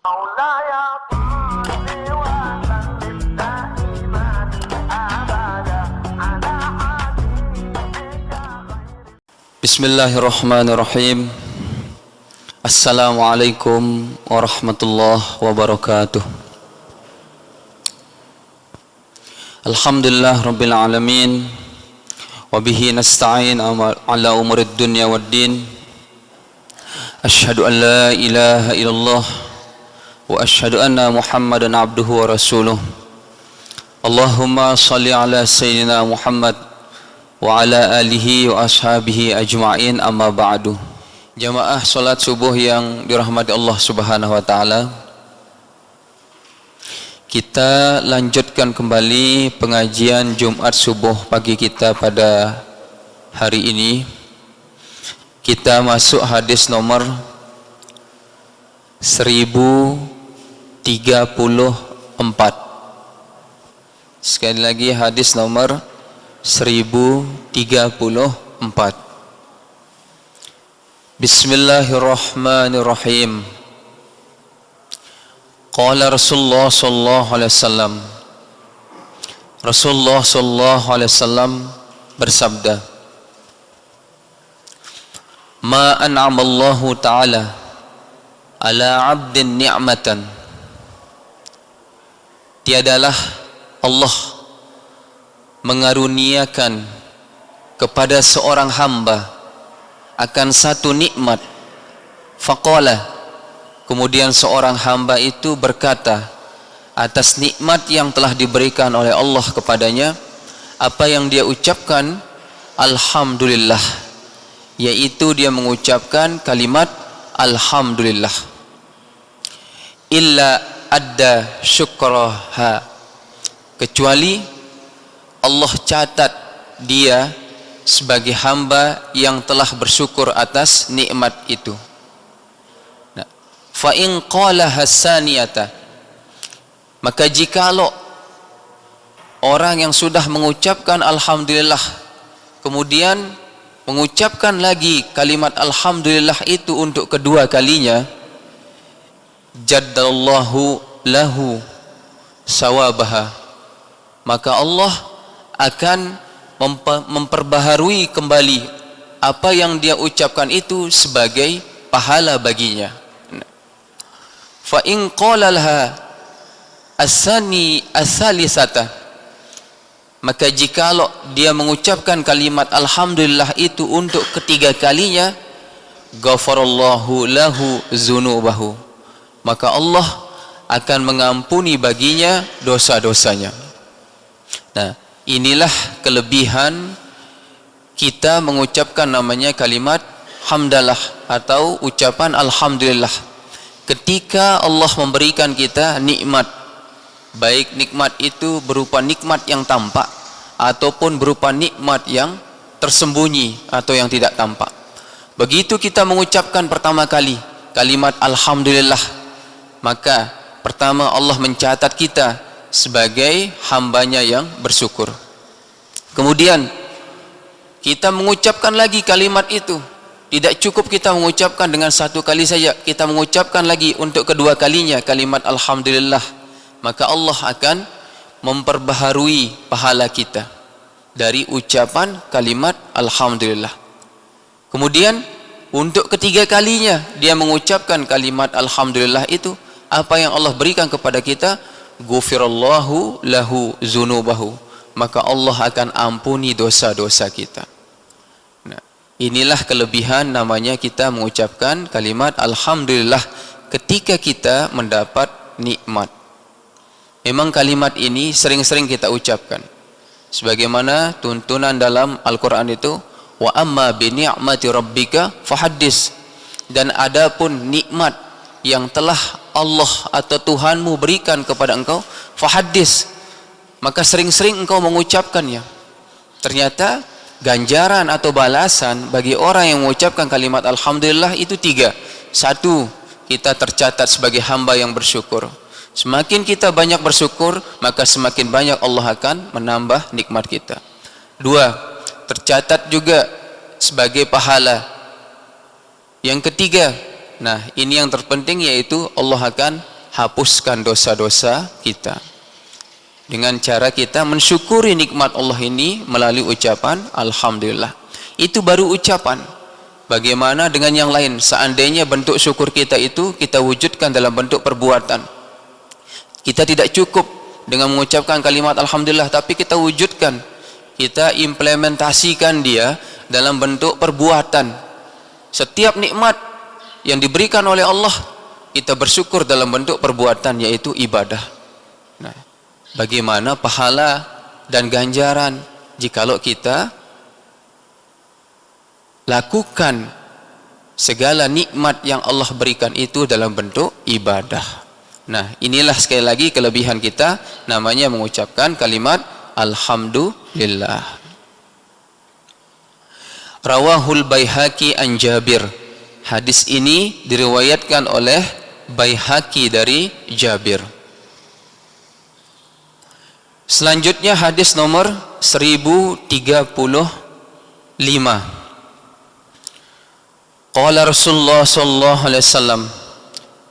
مولاي صل وسلم دائما ابدا على حبيبك Bismillahirrahmanirrahim. Assalamualaikum warahmatullahi wabarakatuh. Alhamdulillah rabbil alamin. Wabihi nasta'in ala umurid dunya waddin. Ashhadu an la ilaha illallah wa ashhadu anna Muhammadan abduhu wa rasuluh. Allahumma salli ala sayyidina Muhammad wa ala alihi wa ashabihi ajma'in, amma ba'du. Jamaah salat subuh yang dirahmati Allah Subhanahu wa taala, kita lanjutkan kembali pengajian Jumat subuh pagi kita pada hari ini. Kita masuk hadis nomor 1034. Sekali lagi hadis nomor 1034. Bismillahirrahmanirrahim. Qala Rasulullah sallallahu alaihi wasallam. Rasulullah sallallahu alaihi wasallam bersabda, "Ma an'amallahu ta'ala ala 'abdin ni'matan." Tiadalah Allah mengaruniakan kepada seorang hamba akan satu nikmat. Faqala, kemudian seorang hamba itu berkata atas nikmat yang telah diberikan oleh Allah kepadanya, apa yang dia ucapkan? Alhamdulillah, yaitu dia mengucapkan kalimat Alhamdulillah. Illa adda syukraha, kecuali Allah catat dia sebagai hamba yang telah bersyukur atas nikmat itu. Nah, fa in qala hasaniyata, maka jikalau orang yang sudah mengucapkan alhamdulillah kemudian mengucapkan lagi kalimat alhamdulillah itu untuk kedua kalinya, jaddallahu lahu sawabaha, maka Allah akan memperbaharui kembali apa yang dia ucapkan itu sebagai pahala baginya. Fa in qala laha asalisata, maka jikalau dia mengucapkan kalimat alhamdulillah itu untuk ketiga kalinya, ghafarallahu lahu dzunubahu, maka Allah akan mengampuni baginya dosa-dosanya. Nah, inilah kelebihan kita mengucapkan namanya kalimat hamdalah atau ucapan alhamdulillah. Ketika Allah memberikan kita nikmat, baik nikmat itu berupa nikmat yang tampak ataupun berupa nikmat yang tersembunyi atau yang tidak tampak. Begitu kita mengucapkan pertama kali kalimat alhamdulillah, maka pertama Allah mencatat kita sebagai hambanya yang bersyukur. Kemudian kita mengucapkan lagi kalimat itu. Tidak cukup kita mengucapkan dengan satu kali saja, kita mengucapkan lagi untuk kedua kalinya kalimat alhamdulillah, maka Allah akan memperbaharui pahala kita dari ucapan kalimat alhamdulillah. Kemudian untuk ketiga kalinya dia mengucapkan kalimat alhamdulillah itu, apa yang Allah berikan kepada kita? Ghufirallahu lahu dzunubahu, maka Allah akan ampuni dosa-dosa kita. Nah, inilah kelebihan namanya kita mengucapkan kalimat alhamdulillah ketika kita mendapat nikmat. Memang kalimat ini sering-sering kita ucapkan, sebagaimana tuntunan dalam Al-Quran itu, wa amma bi ni'mati rabbika fahaddis, dan adapun nikmat yang telah Allah atau Tuhanmu berikan kepada engkau, fahaddis, maka sering-sering engkau mengucapkannya. Ternyata ganjaran atau balasan bagi orang yang mengucapkan kalimat alhamdulillah itu tiga. Satu, kita tercatat sebagai hamba yang bersyukur. Semakin kita banyak bersyukur, maka semakin banyak Allah akan menambah nikmat kita. Dua, tercatat juga sebagai pahala. Yang ketiga, nah ini yang terpenting, yaitu Allah akan hapuskan dosa-dosa kita. Dengan cara kita mensyukuri nikmat Allah ini melalui ucapan alhamdulillah. Itu baru ucapan. Bagaimana dengan yang lain? Seandainya bentuk syukur kita itu kita wujudkan dalam bentuk perbuatan. Kita tidak cukup dengan mengucapkan kalimat alhamdulillah, tapi kita wujudkan, kita implementasikan dia dalam bentuk perbuatan. Setiap nikmat yang diberikan oleh Allah, kita bersyukur dalam bentuk perbuatan, yaitu ibadah. Nah, bagaimana pahala dan ganjaran jikalau kita lakukan segala nikmat yang Allah berikan itu dalam bentuk ibadah. Nah, inilah sekali lagi kelebihan kita, namanya mengucapkan kalimat alhamdulillah. Rawahul Baihaqi an Jabir. Hadis ini diriwayatkan oleh Baihaqi dari Jabir. Selanjutnya hadis nomor 1035. Qala Rasulullah sallallahu alaihi wasallam.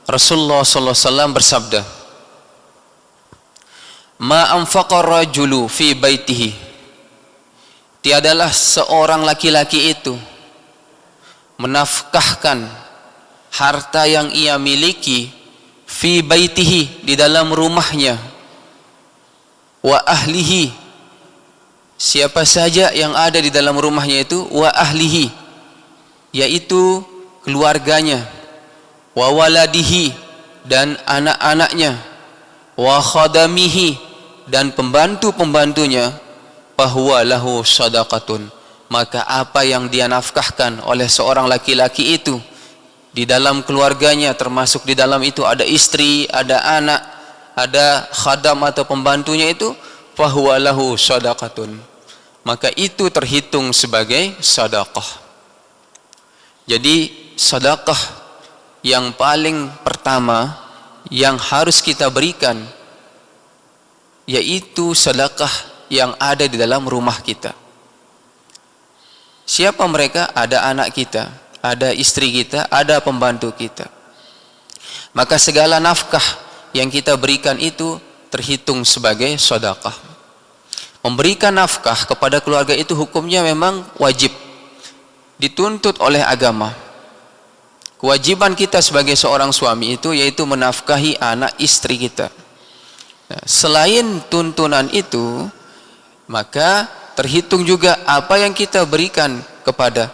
Rasulullah sallallahu alaihi wasallam bersabda, "Ma anfaqa rajulu fi baitihi." Tiadalah seorang laki-laki itu menafkahkan harta yang ia miliki fi baitihi, di dalam rumahnya, wa ahlihi, siapa saja yang ada di dalam rumahnya itu, wa ahlihi, yaitu keluarganya, wa waladihi, dan anak-anaknya, wa khadamihi, dan pembantu-pembantunya, fahuwa lahu sadaqatun, maka apa yang dia nafkahkan oleh seorang laki-laki itu di dalam keluarganya, termasuk di dalam itu ada istri, ada anak, ada khadam atau pembantunya itu, fahuwa lahu sadaqatun, maka itu terhitung sebagai sedekah. Jadi sedekah yang paling pertama yang harus kita berikan yaitu sedekah yang ada di dalam rumah kita. Siapa mereka? Ada anak kita, ada istri kita, ada pembantu kita. Maka segala nafkah yang kita berikan itu terhitung sebagai sedekah. Memberikan nafkah kepada keluarga itu hukumnya memang wajib, dituntut oleh agama. Kewajiban kita sebagai seorang suami itu yaitu menafkahi anak istri kita. Nah, selain tuntunan itu, maka terhitung juga apa yang kita berikan kepada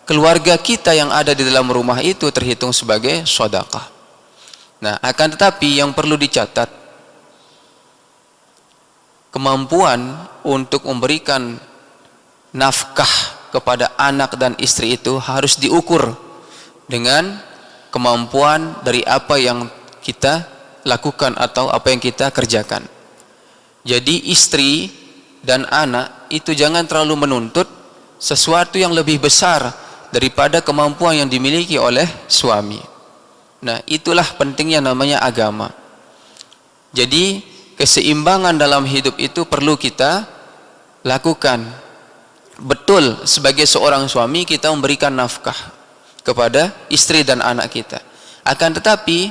keluarga kita yang ada di dalam rumah itu terhitung sebagai sedekah. Nah, akan tetapi yang perlu dicatat, kemampuan untuk memberikan nafkah kepada anak dan istri itu harus diukur dengan kemampuan dari apa yang kita lakukan atau apa yang kita kerjakan. Jadi istri dan anak itu jangan terlalu menuntut sesuatu yang lebih besar daripada kemampuan yang dimiliki oleh suami. Nah, itulah pentingnya namanya agama. Jadi keseimbangan dalam hidup itu perlu kita lakukan. Betul, sebagai seorang suami kita memberikan nafkah kepada istri dan anak kita. Akan tetapi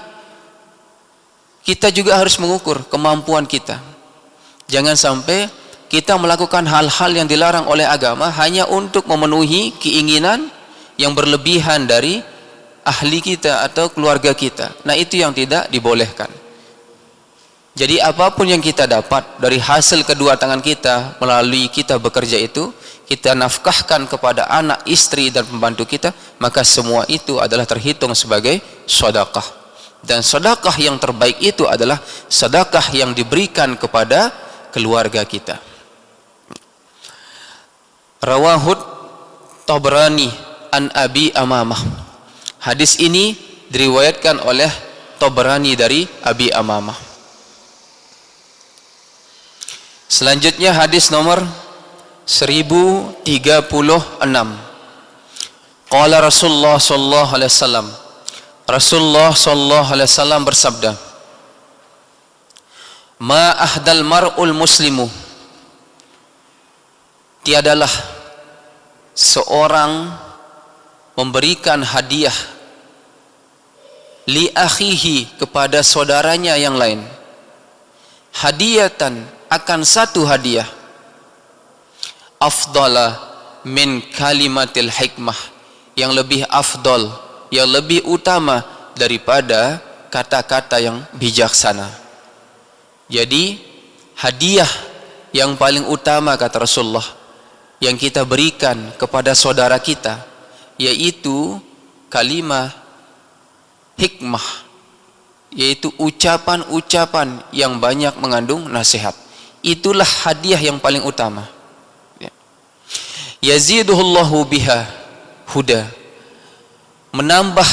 kita juga harus mengukur kemampuan kita. Jangan sampai kita melakukan hal-hal yang dilarang oleh agama hanya untuk memenuhi keinginan yang berlebihan dari ahli kita atau keluarga kita. Nah, itu yang tidak dibolehkan. Jadi apapun yang kita dapat dari hasil kedua tangan kita melalui kita bekerja itu, kita nafkahkan kepada anak, istri, dan pembantu kita, maka semua itu adalah terhitung sebagai sedekah. Dan sedekah yang terbaik itu adalah sedekah yang diberikan kepada keluarga kita. Rawahut Tabrani an Abi Amamah. Hadis ini diriwayatkan oleh Tabrani dari Abi Amamah. Selanjutnya hadis nomor 1036. Qala Rasulullah sallallahu alaihi wasallam. Rasulullah sallallahu alaihi wasallam bersabda, "Ma ahdal mar'ul muslimu." Tiadalah seorang memberikan hadiah li akhihi, kepada saudaranya yang lain, hadiyatan, akan satu hadiah, afdala min kalimatil hikmah, yang lebih afdal, yang lebih utama daripada kata-kata yang bijaksana. Jadi hadiah yang paling utama, kata Rasulullah, yang kita berikan kepada saudara kita, yaitu kalimat hikmah, yaitu ucapan-ucapan yang banyak mengandung nasihat. Itulah hadiah yang paling utama. Yaziduhullahu biha huda, menambah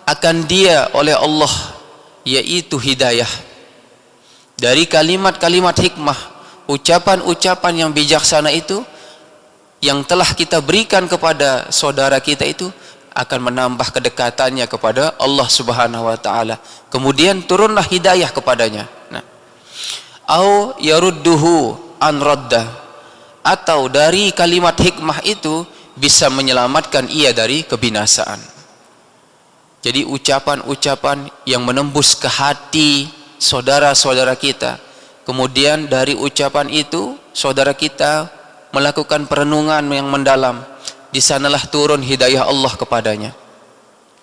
akan dia oleh Allah, yaitu hidayah. Dari kalimat-kalimat hikmah, ucapan-ucapan yang bijaksana itu, yang telah kita berikan kepada saudara kita itu, akan menambah kedekatannya kepada Allah Subhanahu wa taala. Kemudian turunlah hidayah kepadanya. Nah, au yarudduhu an radda, atau dari kalimat hikmah itu bisa menyelamatkan ia dari kebinasaan. Jadi ucapan-ucapan yang menembus ke hati saudara-saudara kita, kemudian dari ucapan itu saudara kita melakukan perenungan yang mendalam, di sanalah turun hidayah Allah kepadanya.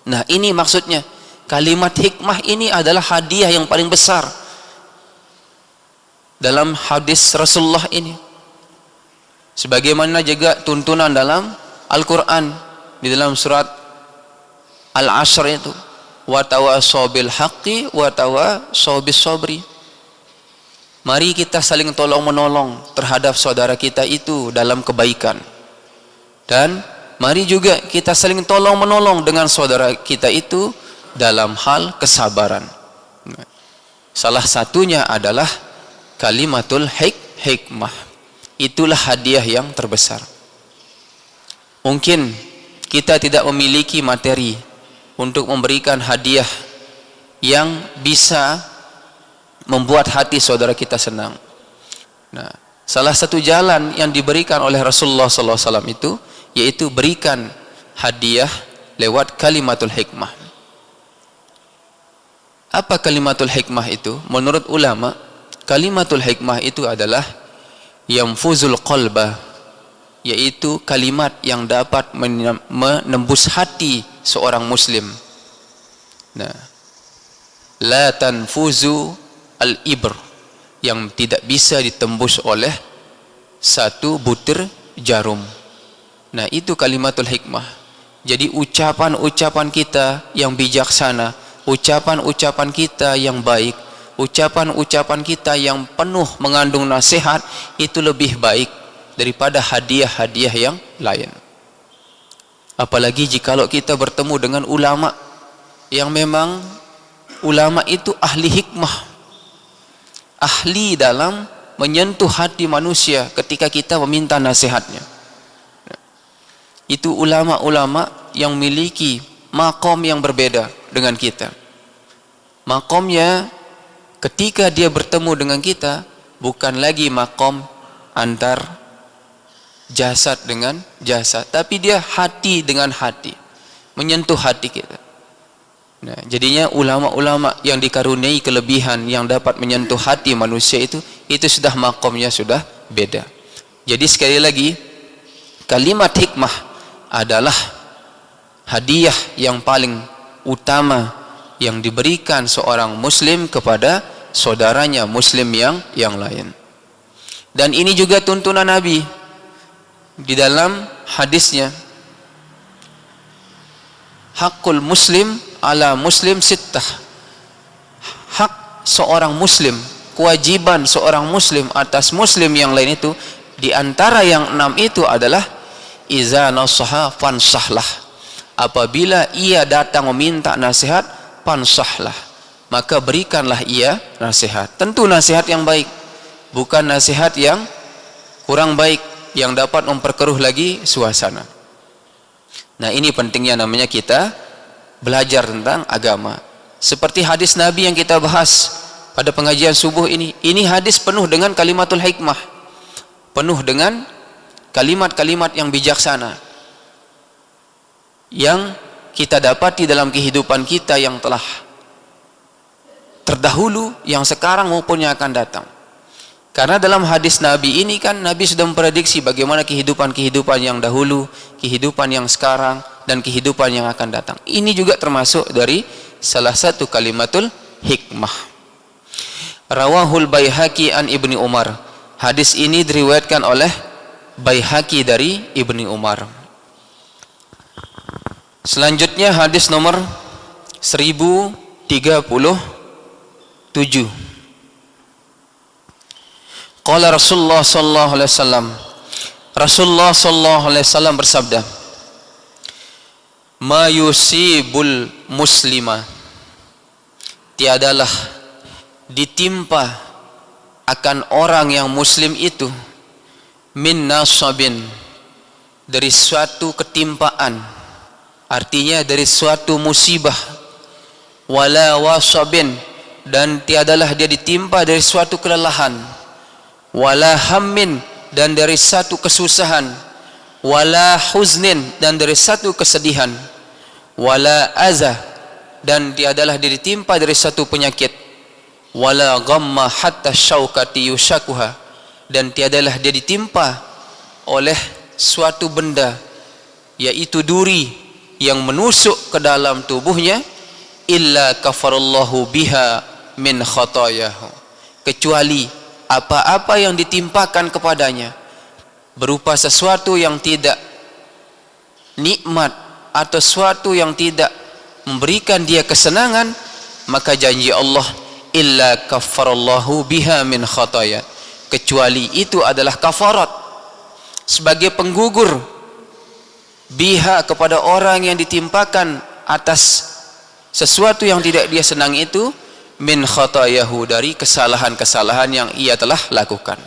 Nah, ini maksudnya kalimat hikmah ini adalah hadiah yang paling besar dalam hadis Rasulullah ini, sebagaimana juga tuntunan dalam Al-Quran, di dalam surat Al-Asr itu, wa tawasaw bil haqqi wa tawasaw bis sabri. Mari kita saling tolong menolong terhadap saudara kita itu dalam kebaikan, dan mari juga kita saling tolong menolong dengan saudara kita itu dalam hal kesabaran. Salah satunya adalah kalimatul hikmah. Itulah hadiah yang terbesar. Mungkin kita tidak memiliki materi untuk memberikan hadiah yang bisa membuat hati saudara kita senang. Nah, salah satu jalan yang diberikan oleh Rasulullah SAW itu, yaitu berikan hadiah lewat kalimatul hikmah. Apa kalimatul hikmah itu? Menurut ulama, kalimatul hikmah itu adalah yamfuzul qalba, yaitu kalimat yang dapat menembus hati seorang muslim. Nah, la tanfuzu al-ibr, yang tidak bisa ditembus oleh satu butir jarum. Nah, itu kalimatul hikmah. Jadi ucapan-ucapan kita yang bijaksana, ucapan-ucapan kita yang baik, ucapan-ucapan kita yang penuh mengandung nasihat, itu lebih baik daripada hadiah-hadiah yang lain. Apalagi jikalau kita bertemu dengan ulama yang memang ulama itu ahli hikmah, ahli dalam menyentuh hati manusia ketika kita meminta nasihatnya. Itu ulama-ulama yang memiliki makom yang berbeda dengan kita. Makomnya ketika dia bertemu dengan kita bukan lagi makom antar jasad dengan jasad, tapi dia hati dengan hati, menyentuh hati kita. Nah, jadinya ulama-ulama yang dikaruniai kelebihan yang dapat menyentuh hati manusia itu sudah makomnya sudah beda. Jadi sekali lagi, kalimat hikmah adalah hadiah yang paling utama yang diberikan seorang muslim kepada saudaranya muslim yang lain. Dan ini juga tuntunan Nabi di dalam hadisnya, hakul muslim ala muslim sittah, hak seorang muslim, kewajiban seorang muslim atas muslim yang lain itu, di antara yang 6 itu adalah iza nasaha fansahlah, apabila ia datang meminta nasihat, fansahlah, maka berikanlah ia nasihat. Tentu nasihat yang baik, bukan nasihat yang kurang baik yang dapat memperkeruh lagi suasana. Nah, ini pentingnya namanya kita belajar tentang agama. Seperti hadis Nabi yang kita bahas pada pengajian subuh ini hadis penuh dengan kalimatul hikmah, penuh dengan kalimat-kalimat yang bijaksana, yang kita dapati dalam kehidupan kita yang telah terdahulu, yang sekarang maupun yang akan datang. Karena dalam hadis Nabi ini kan Nabi sudah memprediksi bagaimana kehidupan-kehidupan yang dahulu, kehidupan yang sekarang, dan kehidupan yang akan datang. Ini juga termasuk dari salah satu kalimatul hikmah. Rawahul Baihaqi an Ibni Umar. Hadis ini diriwayatkan oleh Baihaqi dari Ibni Umar. Selanjutnya hadis nomor 1037. Qala Rasulullah sallallahu alaihi wasallam. Rasulullah sallallahu alaihi wasallam bersabda, "Ma yusibul muslima." Tiadalah ditimpa akan orang yang muslim itu min nasabin, dari suatu ketimpaan, artinya dari suatu musibah, wala wasabin, dan tiadalah dia ditimpa dari suatu kelelahan, wala hammin, dan dari satu kesusahan, wala huznin, dan dari satu kesedihan, wala azah, dan tiadalah dia ditimpa dari satu penyakit, wala ghamma hatta syaukati yushakuha, dan tiadalah dia ditimpa oleh suatu benda, yaitu duri yang menusuk ke dalam tubuhnya, illa kafarallahu biha min khatayahu, kecuali apa-apa yang ditimpakan kepadanya berupa sesuatu yang tidak nikmat atau sesuatu yang tidak memberikan dia kesenangan, maka janji Allah, illa kafarallahu biha min khataya, kecuali itu adalah kafarat sebagai penggugur biha kepada orang yang ditimpakan atas sesuatu yang tidak dia senang itu, min khatayahu, dari kesalahan-kesalahan yang ia telah lakukan.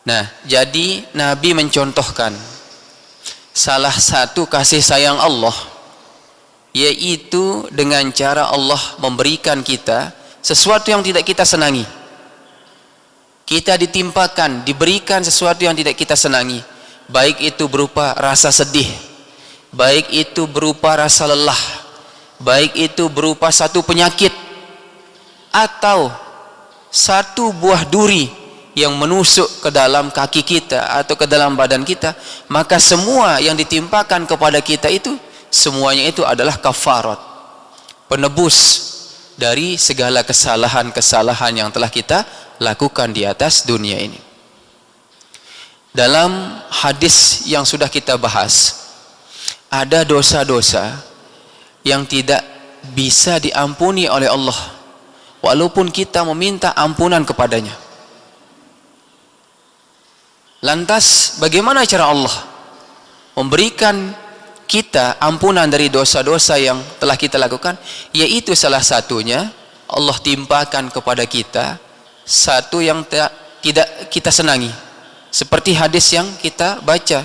Nah, jadi Nabi mencontohkan salah satu kasih sayang Allah, yaitu dengan cara Allah memberikan kita sesuatu yang tidak kita senangi. Kita ditimpakan, diberikan sesuatu yang tidak kita senangi, baik itu berupa rasa sedih, baik itu berupa rasa lelah, baik itu berupa satu penyakit, atau satu buah duri yang menusuk ke dalam kaki kita atau ke dalam badan kita, maka semua yang ditimpakan kepada kita itu, semuanya itu adalah kafarat, penebus dari segala kesalahan-kesalahan yang telah kita lakukan di atas dunia ini. Dalam hadis yang sudah kita bahas, ada dosa-dosa yang tidak bisa diampuni oleh Allah walaupun kita meminta ampunan kepadanya. Lantas bagaimana cara Allah memberikan kita ampunan dari dosa-dosa yang telah kita lakukan? Yaitu salah satunya Allah timpakan kepada kita satu yang tidak kita senangi, seperti hadis yang kita baca.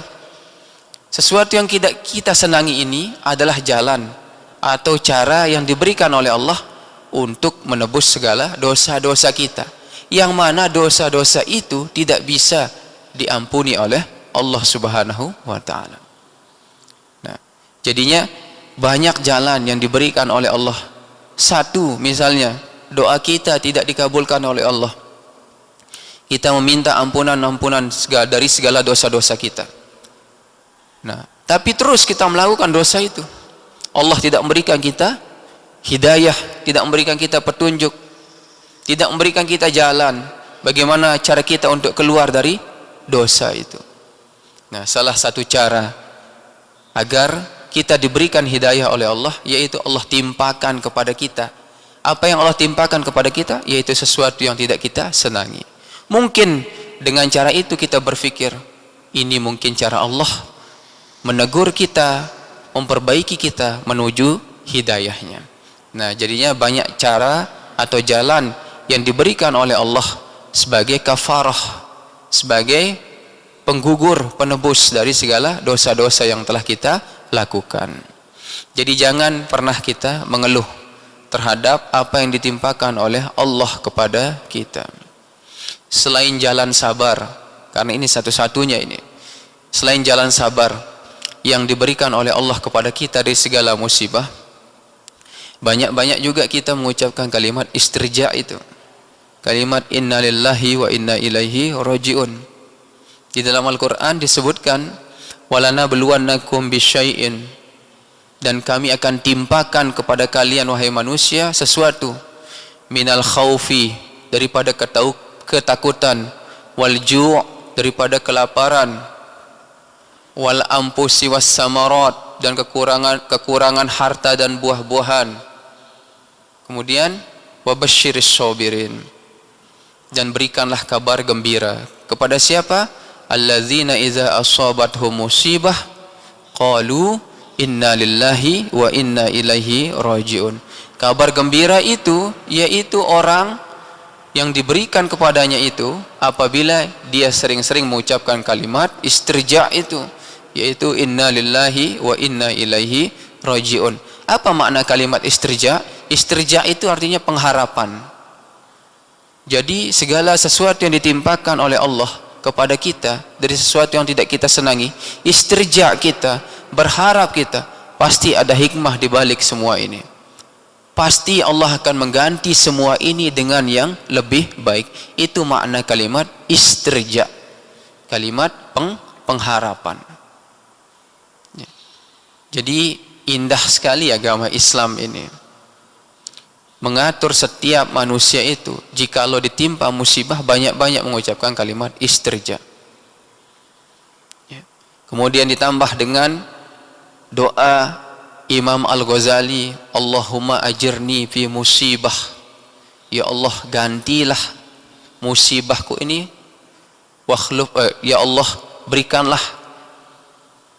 Sesuatu yang tidak kita senangi ini adalah jalan atau cara yang diberikan oleh Allah untuk menebus segala dosa-dosa kita, yang mana dosa-dosa itu tidak bisa diampuni oleh Allah Subhanahu wa ta'ala. Nah, jadinya banyak jalan yang diberikan oleh Allah. Satu, misalnya doa kita tidak dikabulkan oleh Allah, kita meminta ampunan dari segala dosa-dosa kita. Nah, tapi terus kita melakukan dosa itu, Allah tidak memberikan kita hidayah, tidak memberikan kita petunjuk, tidak memberikan kita jalan bagaimana cara kita untuk keluar dari dosa itu. Nah, salah satu cara agar kita diberikan hidayah oleh Allah, yaitu Allah timpakan kepada kita. Apa yang Allah timpakan kepada kita? Yaitu sesuatu yang tidak kita senangi. Mungkin dengan cara itu kita berpikir, ini mungkin cara Allah menegur kita, memperbaiki kita menuju hidayahnya. Nah, jadinya banyak cara atau jalan yang diberikan oleh Allah sebagai kafarah, sebagai penggugur, penebus dari segala dosa-dosa yang telah kita lakukan. Jadi jangan pernah kita mengeluh terhadap apa yang ditimpakan oleh Allah kepada kita. Selain jalan sabar, karena ini satu-satunya ini. Selain jalan sabar, yang diberikan oleh Allah kepada kita dari segala musibah, banyak-banyak juga kita mengucapkan kalimat istirja itu. Kalimat inna lillahi wa inna ilaihi rajiun. Di dalam Al-Quran disebutkan walana beluannakum bisyai'in, dan kami akan timpakan kepada kalian wahai manusia sesuatu, minal khaufi, daripada ketakutan, wal ju' daripada kelaparan, wal ampusi was samarat, dan kekurangan harta dan buah-buahan. Kemudian wabasyiris sabirin, dan berikanlah kabar gembira kepada siapa? Alladzina idza asabathum musibah qalu inna lillahi wa inna ilaihi rajiun. Kabar gembira itu yaitu orang yang diberikan kepadanya itu apabila dia sering-sering mengucapkan kalimat istirja itu, yaitu inna lillahi wa inna ilaihi rajiun. Apa makna kalimat istirja? Istirja itu artinya pengharapan. Jadi segala sesuatu yang ditimpakan oleh Allah kepada kita dari sesuatu yang tidak kita senangi, istirja kita, berharap kita, pasti ada hikmah di balik semua ini. Pasti Allah akan mengganti semua ini dengan yang lebih baik. Itu makna kalimat istirja, kalimat pengharapan. Jadi indah sekali agama Islam ini, mengatur setiap manusia itu jikalau ditimpa musibah banyak-banyak mengucapkan kalimat istirja. Kemudian ditambah dengan doa Imam Al-Ghazali, Allahumma ajirni fi musibah, ya Allah gantilah musibahku ini, ya Allah berikanlah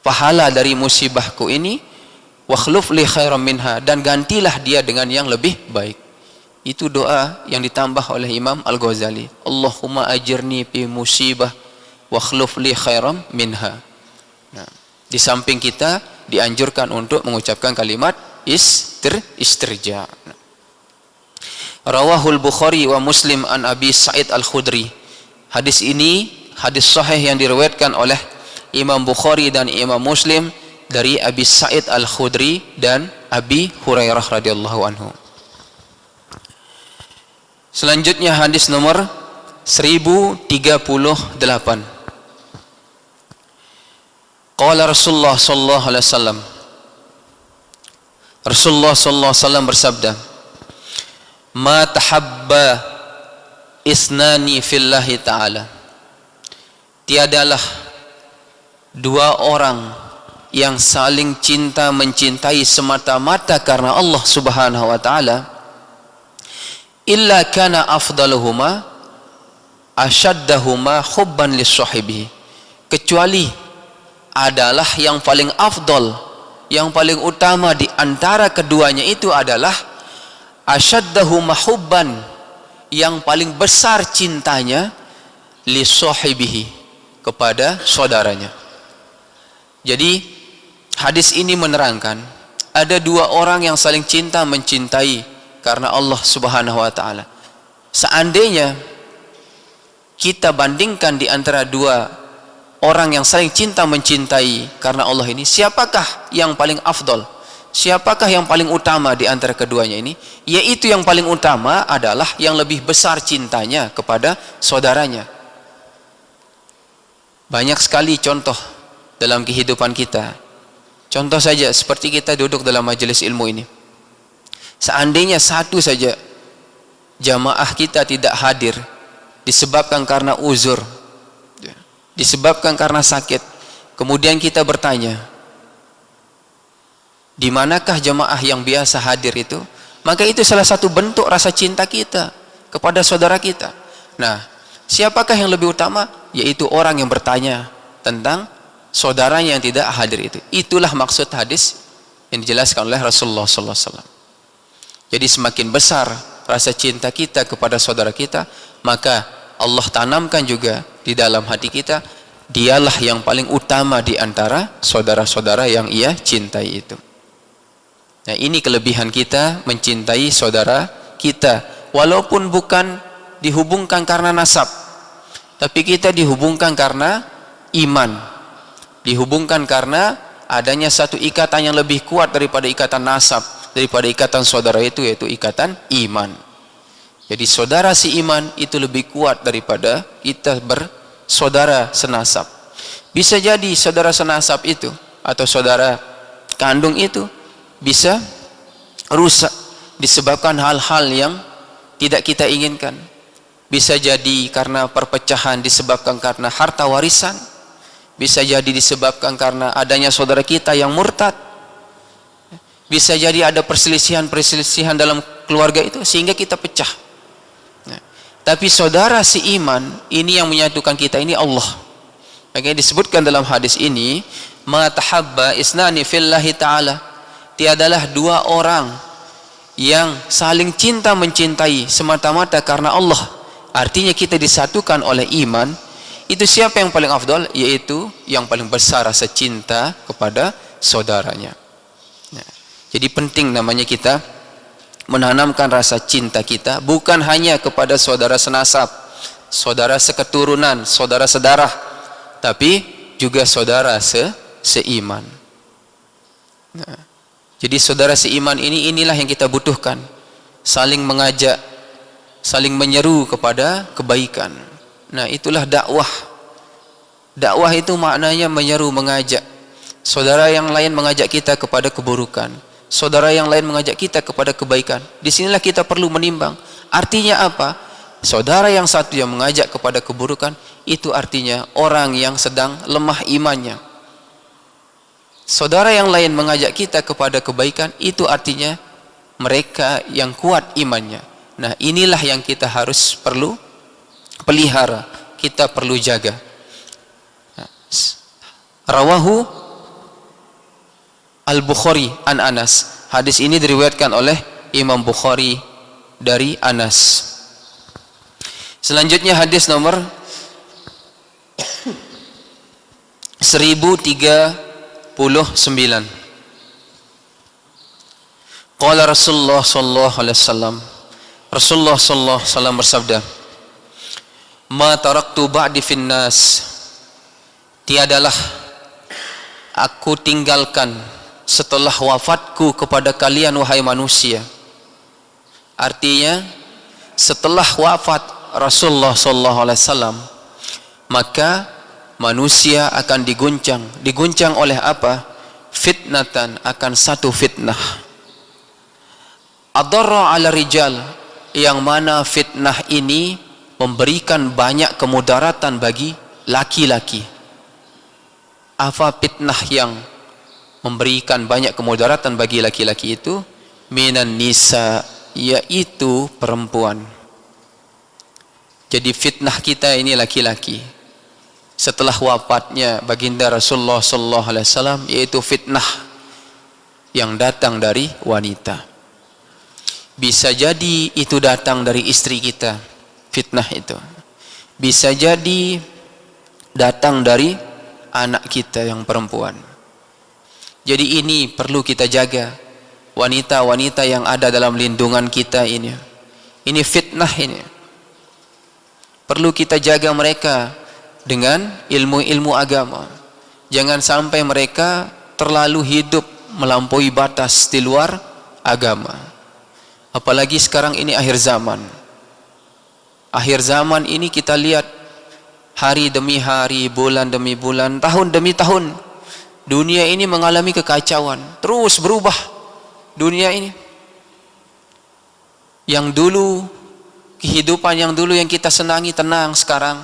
pahala dari musibahku ini, wakhluf li khairam minha, dan gantilah dia dengan yang lebih baik. Itu doa yang ditambah oleh Imam Al-Ghazali, Allahumma ajirni fi musibah wakhluf li khairam minha. Nah, di samping kita dianjurkan untuk mengucapkan kalimat istirja. Rawahul Bukhari wa Muslim an Abi Sa'id Al-Khudri. Hadis ini hadis sahih yang diriwayatkan oleh Imam Bukhari dan Imam Muslim dari Abi Sa'id Al-Khudri dan Abi Hurairah radhiyallahu anhu. Selanjutnya hadis nomor 1038. Qala Rasulullah sallallahu alaihi wasallam, Rasulullah sallallahu alaihi wasallam bersabda, ma tahabba isnani fillahi ta'ala, tiadalah dua orang yang saling cinta mencintai semata-mata karena Allah subhanahu wa ta'ala, illa kana afdaluhuma asyaddahuma hubban li sahibihi, kecuali adalah yang paling afdal, yang paling utama di antara keduanya itu adalah asyaddahuma hubban, yang paling besar cintanya, li sahibihi, kepada saudaranya. Jadi hadis ini menerangkan ada dua orang yang saling cinta mencintai karena Allah subhanahu wa ta'ala. Seandainya kita bandingkan di antara dua orang yang saling cinta mencintai karena Allah ini, siapakah yang paling afdal? Siapakah yang paling utama di antara keduanya ini? Yaitu yang paling utama adalah yang lebih besar cintanya kepada saudaranya. Banyak sekali contoh dalam kehidupan kita. Contoh saja seperti kita duduk dalam majelis ilmu ini. Seandainya satu saja jamaah kita tidak hadir disebabkan karena uzur, disebabkan karena sakit, kemudian kita bertanya, di manakah jemaah yang biasa hadir itu? Maka itu salah satu bentuk rasa cinta kita kepada saudara kita. Nah, siapakah yang lebih utama? Yaitu orang yang bertanya tentang saudaranya yang tidak hadir itu. Itulah maksud hadis yang dijelaskan oleh Rasulullah SAW. Jadi semakin besar rasa cinta kita kepada saudara kita, maka Allah tanamkan juga di dalam hati kita, dialah yang paling utama di antara saudara-saudara yang ia cintai itu. Nah, ini kelebihan kita mencintai saudara kita, walaupun bukan dihubungkan karena nasab, tapi kita dihubungkan karena iman, dihubungkan karena adanya satu ikatan yang lebih kuat daripada ikatan nasab, daripada ikatan saudara itu, yaitu ikatan iman. Jadi saudara si iman itu lebih kuat daripada kita bersaudara senasab. Bisa jadi saudara senasab itu atau saudara kandung itu bisa rusak disebabkan hal-hal yang tidak kita inginkan. Bisa jadi karena perpecahan disebabkan karena harta warisan. Bisa jadi disebabkan karena adanya saudara kita yang murtad. Bisa jadi ada perselisihan-perselisihan dalam keluarga itu sehingga kita pecah. Tapi saudara si iman ini yang menyatukan kita ini Allah. Makanya disebutkan dalam hadis ini, ma tahabba isnani fillahi ta'ala, tiadalah dua orang yang saling cinta mencintai semata-mata karena Allah. Artinya kita disatukan oleh iman. Itu siapa yang paling afdal? Yaitu yang paling besar rasa cinta kepada saudaranya. Jadi penting namanya kita menanamkan rasa cinta kita bukan hanya kepada saudara senasab, saudara seketurunan, saudara sedarah, tapi juga saudara seiman. Jadi saudara seiman inilah yang kita butuhkan, saling mengajak, saling menyeru kepada kebaikan. Nah, itulah dakwah. Dakwah itu maknanya menyeru, mengajak. Saudara yang lain mengajak kita kepada keburukan, saudara yang lain mengajak kita kepada kebaikan. Disinilah kita perlu menimbang. Artinya apa? Saudara yang satu yang mengajak kepada keburukan, itu artinya orang yang sedang lemah imannya. Saudara yang lain mengajak kita kepada kebaikan, itu artinya mereka yang kuat imannya. Nah, inilah yang kita harus perlu pelihara, kita perlu jaga. Rawahu Al-Bukhari an Anas. Hadis ini diriwayatkan oleh Imam Bukhari dari Anas. Selanjutnya hadis nomor 1039. Qala Rasulullah sallallahu alaihi wasallam, Rasulullah sallallahu alaihi wasallam bersabda, "Ma taraktu ba'di finnas." Tiadalah aku tinggalkan setelah wafatku kepada kalian wahai manusia. Artinya setelah wafat Rasulullah sallallahu alaihi wasallam, maka manusia akan diguncang oleh apa? Fitnatan, akan satu fitnah. Adarra ala rijal, yang mana fitnah ini memberikan banyak kemudaratan bagi laki-laki. Apa fitnah yang memberikan banyak kemudaratan bagi laki-laki itu? Minan nisa, yaitu perempuan. Jadi fitnah kita ini laki-laki. Setelah wafatnya baginda Rasulullah sallallahu alaihi wasallam, yaitu fitnah yang datang dari wanita. Bisa jadi itu datang dari istri kita, fitnah itu. Bisa jadi datang dari anak kita yang perempuan. Jadi ini perlu kita jaga. Wanita-wanita yang ada dalam lindungan kita ini fitnah ini. Perlu kita jaga mereka dengan ilmu-ilmu agama. Jangan sampai mereka terlalu hidup melampaui batas di luar agama. Apalagi sekarang ini akhir zaman. Akhir zaman ini kita lihat hari demi hari, bulan demi bulan, tahun demi tahun, dunia ini mengalami kekacauan, terus berubah dunia ini. Yang dulu, kehidupan yang dulu yang kita senangi tenang, sekarang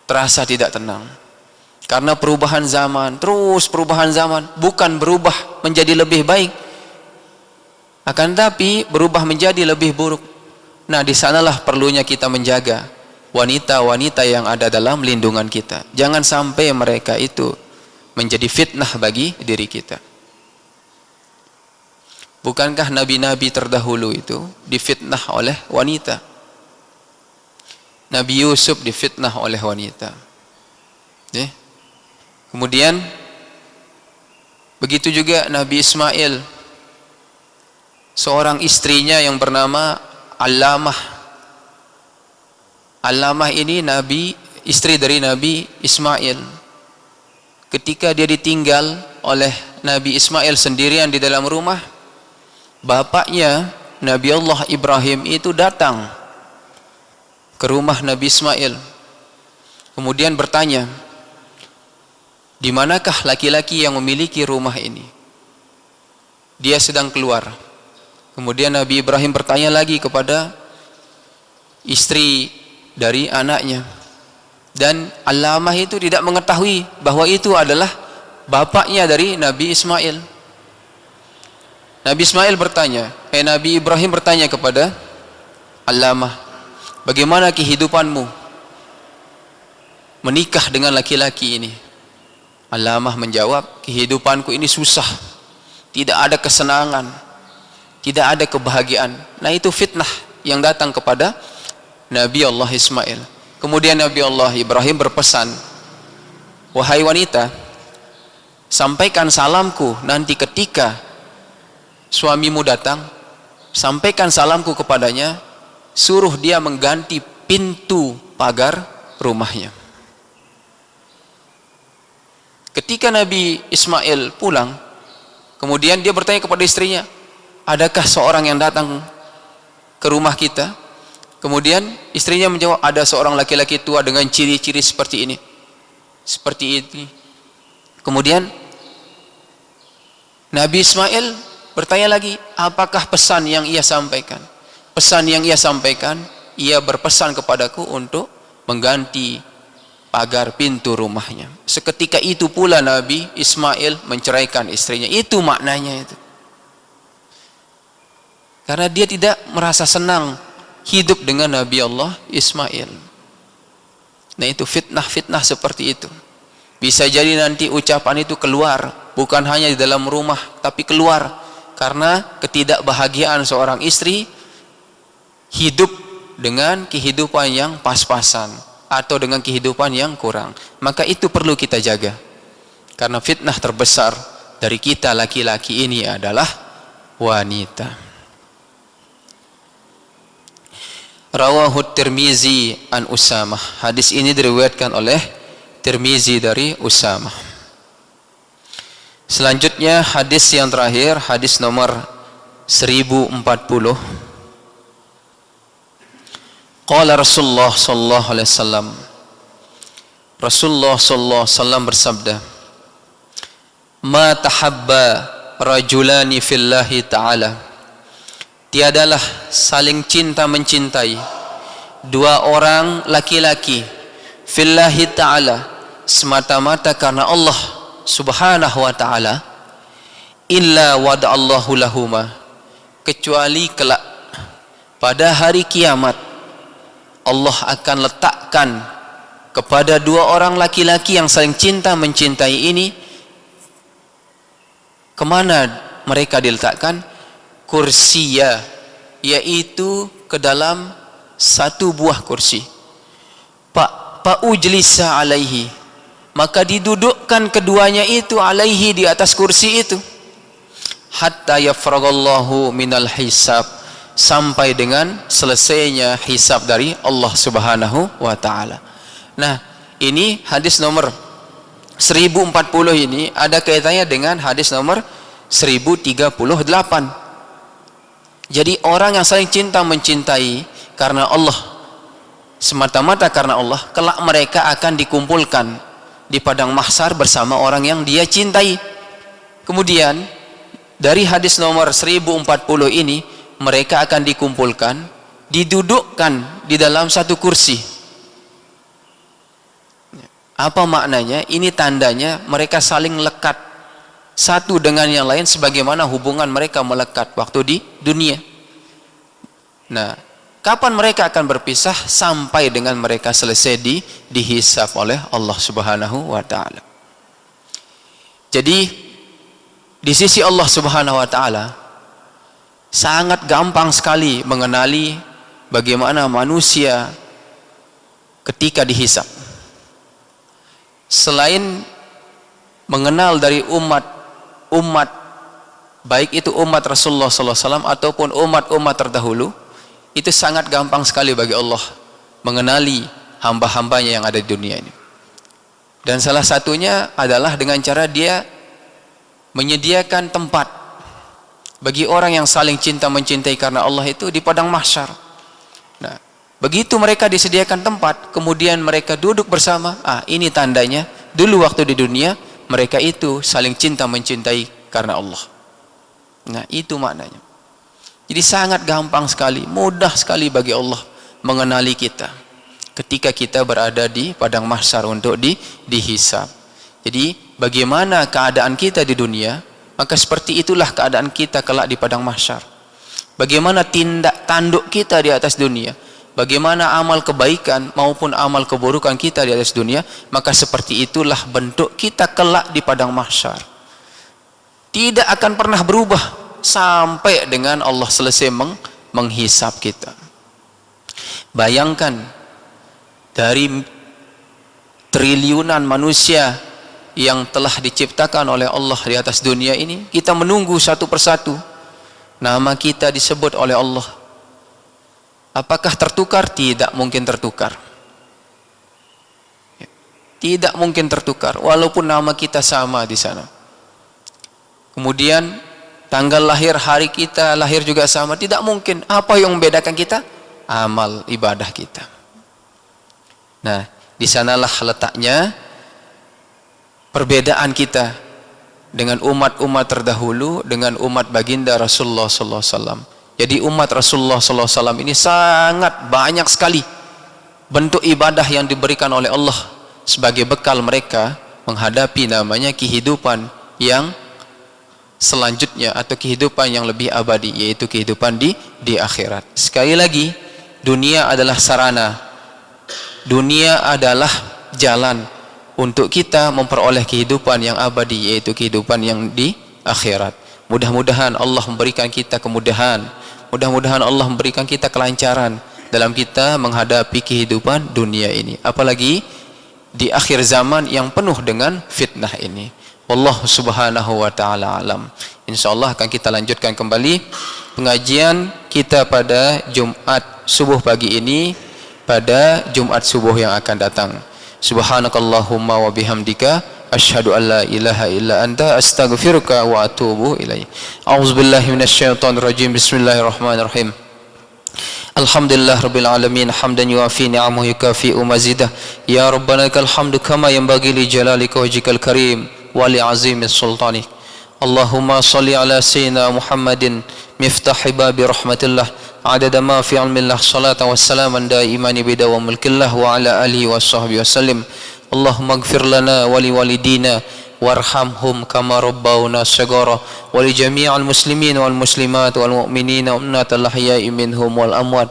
terasa tidak tenang. Karena perubahan zaman, terus perubahan zaman, bukan berubah menjadi lebih baik, akan tapi berubah menjadi lebih buruk. Nah, di sanalah perlunya kita menjaga wanita-wanita yang ada dalam lindungan kita. Jangan sampai mereka itu menjadi fitnah bagi diri kita. Bukankah nabi-nabi terdahulu itu difitnah oleh wanita? Nabi Yusuf difitnah oleh wanita. Kemudian begitu juga Nabi Ismail, seorang istrinya yang bernama Allamah. Allamah ini istri dari Nabi Ismail. ketika dia ditinggal oleh Nabi Ismail sendirian di dalam rumah, bapaknya Nabi Allah Ibrahim itu datang ke rumah Nabi Ismail, kemudian bertanya, di manakah laki-laki yang memiliki rumah ini? Dia sedang keluar. Kemudian Nabi Ibrahim bertanya lagi kepada istri dari anaknya, dan Allamah itu tidak mengetahui bahwa itu adalah bapaknya dari Nabi Ismail. Nabi Ibrahim bertanya kepada Allamah, bagaimana kehidupanmu menikah dengan laki-laki ini? Allamah menjawab, kehidupanku ini susah, tidak ada kesenangan, tidak ada kebahagiaan. Nah, itu fitnah yang datang kepada Nabi Allah Ismail. Kemudian Nabi Allah Ibrahim berpesan, wahai wanita, sampaikan salamku nanti ketika suamimu datang, sampaikan salamku kepadanya, suruh dia mengganti pintu pagar rumahnya. Ketika Nabi Ismail pulang, kemudian dia bertanya kepada istrinya, adakah seorang yang datang ke rumah kita? Kemudian istrinya menjawab, ada seorang laki-laki tua dengan ciri-ciri seperti ini, seperti ini. Kemudian Nabi Ismail bertanya lagi, apakah pesan yang ia sampaikan? Pesan yang ia sampaikan, ia berpesan kepadaku untuk mengganti pagar pintu rumahnya. Seketika itu pula Nabi Ismail menceraikan istrinya. Itu maknanya itu. Karena dia tidak merasa senang hidup dengan Nabi Allah Ismail. Nah, itu fitnah-fitnah seperti itu. Bisa jadi nanti ucapan itu keluar, bukan hanya di dalam rumah, tapi keluar karena ketidakbahagiaan seorang istri hidup dengan kehidupan yang pas-pasan atau dengan kehidupan yang kurang. Maka itu perlu kita jaga, karena fitnah terbesar dari kita laki-laki ini adalah wanita. Rawahu Tirmizi an Usamah. Hadis ini diriwayatkan oleh Tirmizi dari Usamah. Selanjutnya hadis yang terakhir, hadis nomor 1040. Qala Rasulullah sallallahu alaihi wasallam. Rasulullah sallallahu alaihi wasallam bersabda, "Ma tahabba rajulani fillahi ta'ala." Tiadalah saling cinta mencintai dua orang laki-laki fillahi ta'ala, semata-mata karena Allah Subhanahu wa ta'ala, illa wada'allahu lahuma, kecuali kelak pada hari kiamat Allah akan letakkan kepada dua orang laki-laki yang saling cinta mencintai ini, kemana mereka diletakkan? Kursiya, yaitu ke dalam satu buah kursi. Pak ujlisa alaihi, maka didudukkan keduanya itu alaihi, di atas kursi itu, hatta yafragallahu minal hisab, sampai dengan selesainya hisab dari Allah Subhanahu wa ta'ala. Nah, ini hadis nomor 1040 ini ada kaitannya dengan hadis nomor 1038. Jadi orang yang saling cinta mencintai karena Allah, semata-mata karena Allah, kelak mereka akan dikumpulkan di padang mahsyar bersama orang yang dia cintai. Kemudian dari hadis nomor 1040 ini, mereka akan dikumpulkan, didudukkan di dalam satu kursi. Apa maknanya? Ini tandanya mereka saling lekat satu dengan yang lain, sebagaimana hubungan mereka melekat waktu di dunia. Nah, kapan mereka akan berpisah? Sampai dengan mereka selesai dihisab oleh Allah Subhanahu wa ta'ala. Jadi di sisi Allah Subhanahu wa ta'ala sangat gampang sekali mengenali bagaimana manusia ketika dihisab. Selain mengenal dari umat, baik itu umat Rasulullah SAW ataupun umat-umat terdahulu, itu sangat gampang sekali bagi Allah mengenali hamba-hambanya yang ada di dunia ini. Dan salah satunya adalah dengan cara dia menyediakan tempat bagi orang yang saling cinta mencintai karena Allah itu di padang mahsyar. Nah, begitu mereka disediakan tempat, kemudian mereka duduk bersama, ini tandanya dulu waktu di dunia mereka itu saling cinta mencintai karena Allah. Nah, itu maknanya. Jadi sangat gampang sekali, mudah sekali bagi Allah mengenali kita ketika kita berada di padang mahsyar untuk dihisab. Jadi bagaimana keadaan kita di dunia, maka seperti itulah keadaan kita kelak di padang mahsyar. Bagaimana tindak tanduk kita di atas dunia, bagaimana amal kebaikan maupun amal keburukan kita di atas dunia, maka seperti itulah bentuk kita kelak di padang mahsyar. Tidak akan pernah berubah sampai dengan Allah selesai menghisab kita. Bayangkan, dari triliunan manusia yang telah diciptakan oleh Allah di atas dunia ini, kita menunggu satu persatu nama kita disebut oleh Allah. Apakah tertukar? Tidak mungkin tertukar. Tidak mungkin tertukar, walaupun nama kita sama di sana. Kemudian tanggal lahir, hari kita lahir juga sama, tidak mungkin. Apa yang membedakan kita? Amal ibadah kita. Nah, di sanalah letaknya perbedaan kita dengan umat-umat terdahulu dengan umat baginda Rasulullah sallallahu alaihi wasallam. Jadi umat Rasulullah sallallahu alaihi wasallam ini sangat banyak sekali bentuk ibadah yang diberikan oleh Allah sebagai bekal mereka menghadapi namanya kehidupan yang selanjutnya atau kehidupan yang lebih abadi, yaitu kehidupan di akhirat. Sekali lagi, dunia adalah sarana, dunia adalah jalan untuk kita memperoleh kehidupan yang abadi, yaitu kehidupan yang di akhirat. Mudah-mudahan Allah memberikan kita kemudahan, mudah-mudahan Allah memberikan kita kelancaran dalam kita menghadapi kehidupan dunia ini, apalagi di akhir zaman yang penuh dengan fitnah ini. Wallahu subhanahu wa ta'ala alam. InsyaAllah akan kita lanjutkan kembali pengajian kita pada Jumat subuh pagi ini, pada Jumat subuh yang akan datang. Subhanakallahumma wa bihamdika asyhadu an la ilaha illa anta astaghfiruka wa atubu ilaik. A'udzubillahi minasyaitonir rajim. Bismillahirrahmanirrahim. Alhamdulillah rabbil alamin hamdan yuafi ni'amahu yukafi'u mazidah. Ya rabbana lakal hamdu kama yanbaghi li jalalika wajhikal karim wa li azimi sultanik. Allahumma salli ala sayyidina Muhammadin miftahi babi rahmatillah adada ma fi ilmillah salatan wassalaman daimani bidawa mulkillah wa ala alihi wa sahbihi wasallim. Allahumma ighfir lana wa li walidina warhamhum kama rabbawna saghara wa li jami'il muslimin wal muslimat wal mu'minina wa ummatal ahya'i minhum wal amwat.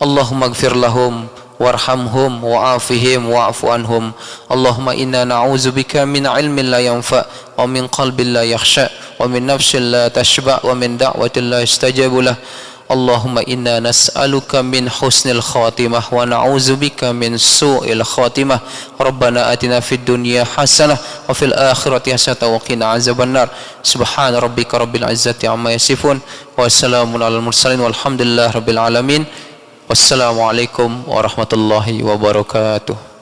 Allahumma ighfir lahum warhamhum wa'afihim wa'fu anhum. Allahumma inna na'udzubika min ilmin la yanfa wa min qalbin la yakhsha wa min nafsin la tashba wa min da'watin la yustajabu lah. Allahumma inna nas'aluka min husnil khatimah wa na'udzubika min su'il khatimah. Rabbana atina fid dunya hasanah wa fil akhirati hasanah wa qina azabannar. Subhana rabbika rabbil izzati amma yasifun wa salamun alal mursalin walhamdulillahi rabbil alamin. Wassalamualaikum warahmatullahi wabarakatuh.